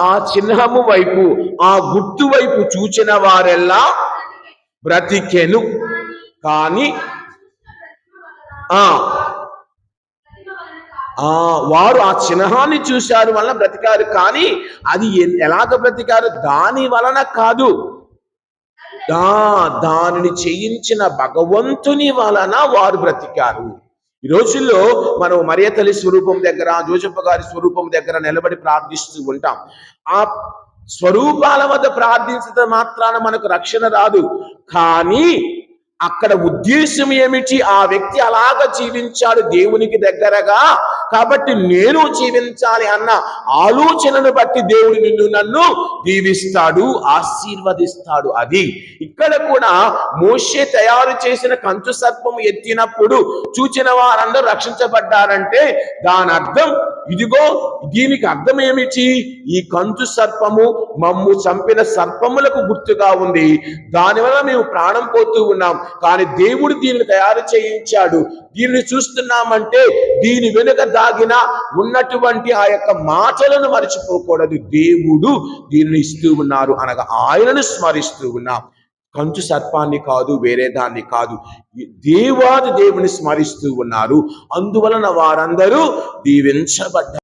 ఆ చిహ్నము వైపు, ఆ గుర్తు వైపు చూచిన వారెల్లా బ్రతికెను. కానీ వారు ఆ చిహ్నాన్ని చూశారు వలన బ్రతికారు. కానీ అది ఎలాగ బ్రతికారు? దాని వలన కాదు, దానిని చేయించిన భగవంతుని వలన వారు బ్రతికారు. ఈ రోజుల్లో మనం మరియ తల్లి స్వరూపం దగ్గర, జోసెఫ్ గారి స్వరూపం దగ్గర నిలబడి ప్రార్థిస్తూ ఉంటాం. ఆ స్వరూపాల వద్ద ప్రార్థించడం మాత్రాన మనకు రక్షణ రాదు. కానీ అక్కడ ఉద్దేశం ఏమిటి? ఆ వ్యక్తి అలాగ జీవించాడు దేవునికి దగ్గరగా, కాబట్టి నేను జీవించాలి అన్న ఆలోచనను బట్టి దేవుడు నిన్ను నన్ను దీవిస్తాడు, ఆశీర్వదిస్తాడు. అది ఇక్కడ కూడా మోషే తయారు చేసిన కంచు సర్పము ఎత్తినప్పుడు చూచిన వారందరూ రక్షించబడ్డారంటే దాని అర్థం ఇదిగో, దీనికి అర్థం ఏమిటి? ఈ కంచు సర్పము మమ్ము చంపిన సర్పములకు గుర్తుగా ఉంది, దానివల్ల మేము ప్రాణం పోతూ ఉన్నాం. కానీ దేవుడు దీనిని తయారు చేయించాడు. దీనిని చూస్తున్నామంటే దీని వెనుక దాగిన ఉన్నటువంటి ఆ యొక్క మాటలను మర్చిపోకూడదు. దేవుడు దీనిని ఇస్తూ ఉన్నారు అనగా ఆయనను స్మరిస్తూ ఉన్నాం. కంచు సర్పాన్ని కాదు, వేరే దాన్ని కాదు, దేవాది దేవుని స్మరిస్తూ ఉన్నారు. అందువలన వారందరూ దీవించబడ్డారు.